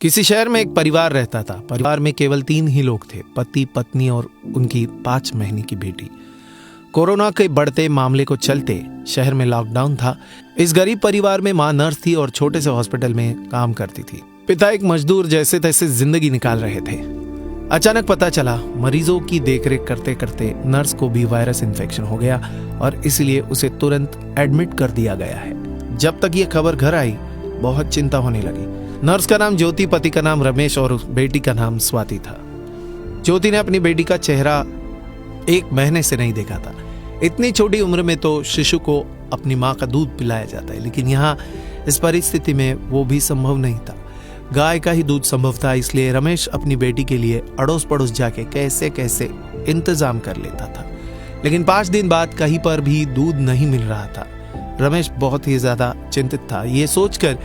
किसी शहर में एक परिवार रहता था। परिवार में केवल 3 ही लोग थे, पति, पत्नी और उनकी 5 महीने की बेटी। कोरोना के बढ़ते मामले को चलते शहर में लॉकडाउन था। इस गरीब परिवार में मां नर्स थी और छोटे से हॉस्पिटल में काम करती थी। पिता एक मजदूर जैसे तैसे जिंदगी निकाल रहे थे। अचानक पता चला मरीजों की देखरेख करते करते नर्स को भी वायरस इन्फेक्शन हो गया और इसलिए उसे तुरंत एडमिट कर दिया गया है। जब तक ये खबर घर आई, बहुत चिंता होने लगी। नर्स का नाम ज्योति, पति का नाम रमेश और बेटी का नाम स्वाति था। ज्योति ने अपनी बेटी का चेहरा 1 महीने से नहीं देखा था। इतनी छोटी उम्र में तो शिशु को अपनी माँ का दूध पिलाया जाता है, लेकिन यहाँ इस परिस्थिति में वो भी संभव नहीं था। गाय का ही दूध संभव था, इसलिए रमेश अपनी बेटी के लिए अड़ोस पड़ोस जाके कैसे कैसे इंतजाम कर लेता था। लेकिन 5 दिन बाद कहीं पर भी दूध नहीं मिल रहा था। रमेश बहुत ही ज्यादा चिंतित था, ये सोचकर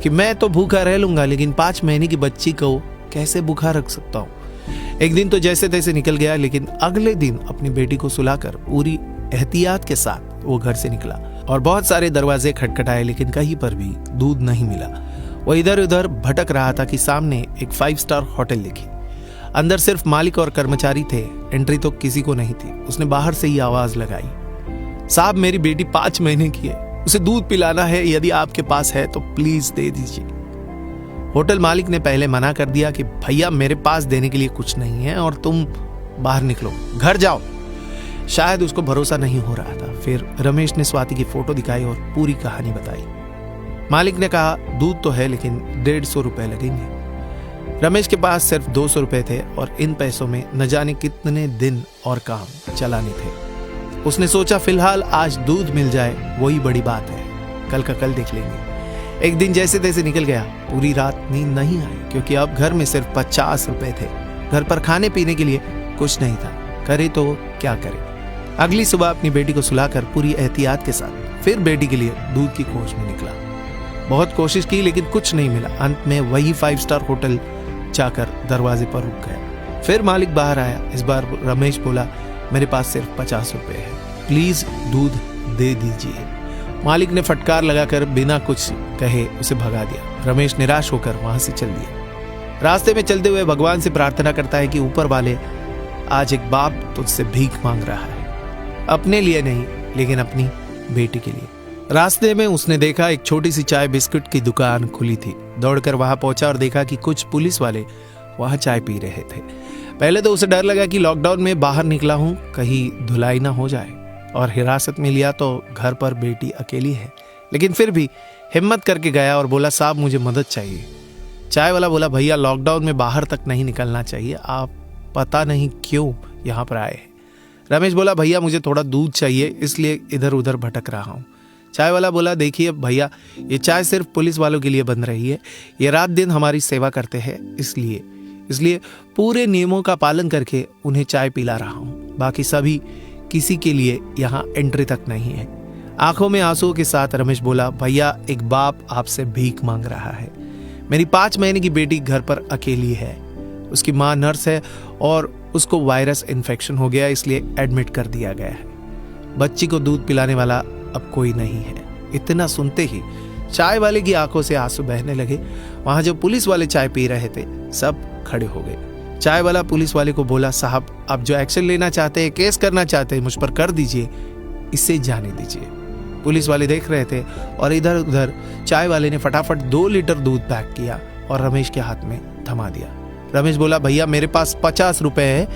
कि मैं तो भूखा रह लूंगा, लेकिन 5 महीने की बच्ची को कैसे भूखा रख सकता हूँ। एक दिन तो जैसे तैसे निकल गया, लेकिन अगले दिन अपनी बेटी को सुलाकर पूरी एहतियात के साथ वो घर से निकला और बहुत सारे दरवाजे खटखटाए, लेकिन कहीं पर भी दूध नहीं मिला। वो इधर उधर भटक रहा था कि सामने एक 5 स्टार होटल दिखी। अंदर सिर्फ मालिक और कर्मचारी थे, एंट्री तो किसी को नहीं थी। उसने बाहर से ही आवाज लगाई, साहब मेरी बेटी 5 महीने की है, उसे दूध पिलाना है, यदि आपके पास है तो प्लीज दे दीजिए। होटल मालिक ने पहले मना कर दिया कि भैया मेरे पास देने के लिए कुछ नहीं है और तुम बाहर निकलो, घर जाओ। शायद उसको भरोसा नहीं हो रहा था। फिर रमेश ने स्वाति की फोटो दिखाई और पूरी कहानी बताई। मालिक ने कहा दूध तो है, लेकिन 150 रुपए लगेंगे। रमेश के पास सिर्फ 200 रुपए थे और इन पैसों में न जाने कितने दिन और काम चलाने थे। उसने सोचा फिलहाल आज दूध मिल जाए वही बड़ी बात है, कल का कल देख लेंगे। एक दिन जैसे तैसे निकल गया। पूरी रात नींद नहीं आई, क्योंकि अब घर में सिर्फ 50 रुपए थे। घर पर खाने पीने के लिए कुछ नहीं था, करे तो क्या करे। अगली सुबह अपनी बेटी को सुलाकर पूरी एहतियात के साथ फिर बेटी के लिए दूध की खोज में निकला। बहुत कोशिश की, लेकिन कुछ नहीं मिला। अंत में वही 5 स्टार होटल जाकर दरवाजे पर रुक गया। फिर मालिक बाहर आया। इस बार रमेश बोला मेरे पास सिर्फ 50 रुपए है, प्लीज दूध दे दीजिए। मालिक ने फटकार लगाकर बिना कुछ कहे उसे भगा दिया। रमेश निराश होकर वहां से चल दिया। रास्ते में चलते हुए भगवान से प्रार्थना करता है कि ऊपर वाले, आज एक बाप तुझसे भीख मांग रहा है, अपने लिए नहीं लेकिन अपनी बेटी के लिए। रास्ते में उसने देखा एक छोटी सी चाय बिस्कुट की दुकान खुली थी। दौड़कर वहां पहुंचा और देखा कि कुछ पुलिस वाले वहां चाय पी रहे थे। पहले तो उसे डर लगा कि लॉकडाउन में बाहर निकला हूं, कहीं धुलाई ना हो जाए और हिरासत में लिया तो घर पर बेटी अकेली है। लेकिन फिर भी हिम्मत करके गया और बोला साहब मुझे मदद चाहिए। चाय वाला बोला भैया लॉकडाउन में बाहर तक नहीं निकलना चाहिए, आप पता नहीं क्यों यहाँ पर आए हैं। रमेश बोला भैया मुझे थोड़ा दूध चाहिए, इसलिए इधर उधर भटक रहा हूँ। चाय वाला बोला देखिए भैया, ये चाय सिर्फ पुलिस वालों के लिए बन रही है, ये रात दिन हमारी सेवा करते हैं, इसलिए पूरे नियमों का पालन करके उन्हें चाय पिला रहा हूँ। बाकी सभी किसी के लिए यहाँ एंट्री तक नहीं है। आंखों में आंसुओं के साथ रमेश बोला भैया एक बाप आपसे भीख मांग रहा है। मेरी 5 महीने की बेटी घर पर अकेली है, उसकी माँ नर्स है और उसको वायरस इन्फेक्शन हो गया, इसलिए एडमिट कर दिया गया है। बच्ची को दूध पिलाने वाला अब कोई नहीं है। इतना सुनते ही चाय वाले की आंखों से आंसू बहने लगे। वहां जो पुलिस वाले चाय पी रहे थे सब खड़े हो गए। चाय वाला पुलिस वाले को बोला साहब आप जो एक्शन लेना चाहते हैं, केस करना चाहते हैं, मुझ पर कर दीजिए, इससे जाने दीजिए। पुलिस वाले देख रहे थे और इधर उधर चाय वाले ने फटाफट 2 लीटर दूध पैक किया और रमेश के हाथ में थमा दिया। रमेश बोला भैया मेरे पास 50 रुपए है,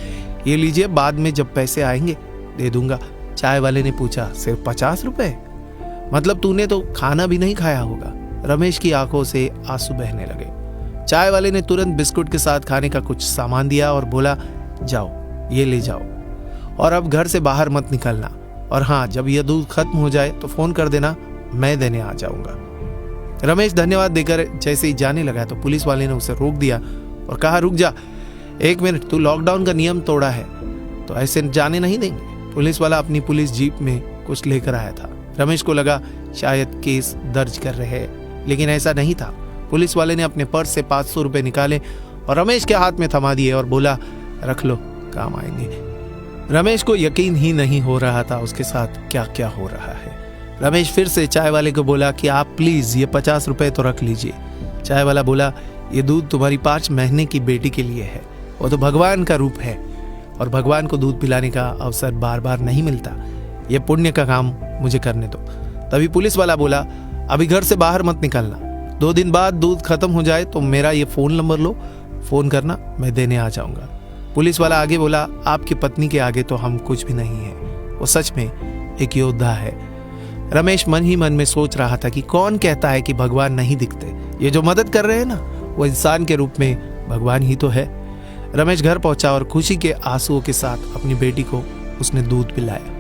ये लीजिए, बाद में जब पैसे आएंगे दे दूंगा। चाय वाले ने पूछा सिर्फ 50 रुपए, मतलब तूने तो खाना भी नहीं खाया होगा। रमेश की आंखों से आंसू बहने लगे। चाय वाले ने तुरंत बिस्कुट के साथ खाने का कुछ सामान दिया और बोला जाओ ये ले जाओ और अब घर से बाहर मत निकलना, और हाँ जब यह दूध खत्म हो जाए तो फोन कर देना, मैं देने आ जाऊंगा। रमेश धन्यवाद देकर जैसे ही जाने लगा तो पुलिस वाले ने उसे रोक दिया और कहा रुक जा, 1 मिनट, तू लॉकडाउन का नियम तोड़ा है तो ऐसे जाने नहीं देंगे। पुलिस वाला अपनी पुलिस जीप में कुछ लेकर आया था। रमेश को लगा शायद केस दर्ज कर रहे हैं, लेकिन ऐसा नहीं था। पुलिस वाले ने अपने पर्स से 500 रुपए निकाले और रमेश के हाथ में थमा दिए और बोला रख लो, काम आएंगे। रमेश को यकीन ही नहीं हो रहा था उसके साथ क्या क्या हो रहा है। रमेश फिर से चाय वाले को बोला कि आप प्लीज ये 50 रुपए तो रख लीजिए। चाय वाला बोला ये दूध तुम्हारी 5 महीने की बेटी के लिए है। वो तो भगवान का रूप है और भगवान को दूध पिलाने का अवसर बार बार नहीं मिलता। ये पुण्य का काम मुझे करने दो। तभी पुलिस वाला बोला, अभी घर से बाहर मत निकलना, 2 दिन बाद दूध खत्म हो जाए तो मेरा ये फ़ोन नंबर लो, फ़ोन करना, मैं देने आ जाऊंगा। पुलिस वाला आगे बोला, आपकी पत्नी के आगे तो हम कुछ भी नहीं है, वो सच में एक योद्धा है। रमेश मन ही मन में सोच रहा था कि कौन कहता है कि भगवान नहीं दिखते। ये जो मदद कर रहे हैं ना, वो इंसान के रूप में भगवान ही तो है। रमेश घर पहुंचा और खुशी के आंसुओं के साथ अपनी बेटी को उसने दूध पिलाया।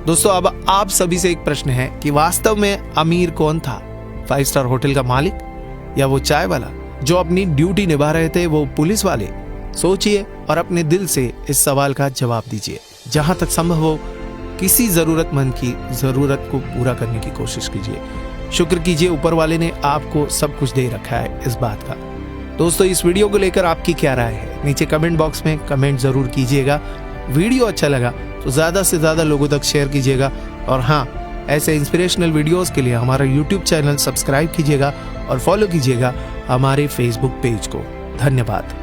दोस्तों, अब आप सभी से एक प्रश्न है कि वास्तव में अमीर कौन था? 5 स्टार होटल का मालिक या वो चाय वाला? जो अपनी ड्यूटी निभा रहे थे वो पुलिस वाले? सोचिए और अपने दिल से इस सवाल का जवाब दीजिए। जहां तक संभव हो किसी जरूरतमंद की जरूरत को पूरा करने की कोशिश कीजिए। शुक्र कीजिए ऊपर वाले ने आपको सब कुछ दे रखा है इस बात का। दोस्तों, इस वीडियो को लेकर आपकी क्या राय है? नीचे कमेंट बॉक्स में कमेंट जरूर कीजिएगा। वीडियो अच्छा लगा तो ज्यादा से ज्यादा लोगों तक शेयर कीजिएगा और हाँ, ऐसे इंस्पिरेशनल वीडियोस के लिए हमारा यूट्यूब चैनल सब्सक्राइब कीजिएगा और फॉलो कीजिएगा हमारे फेसबुक पेज को। धन्यवाद।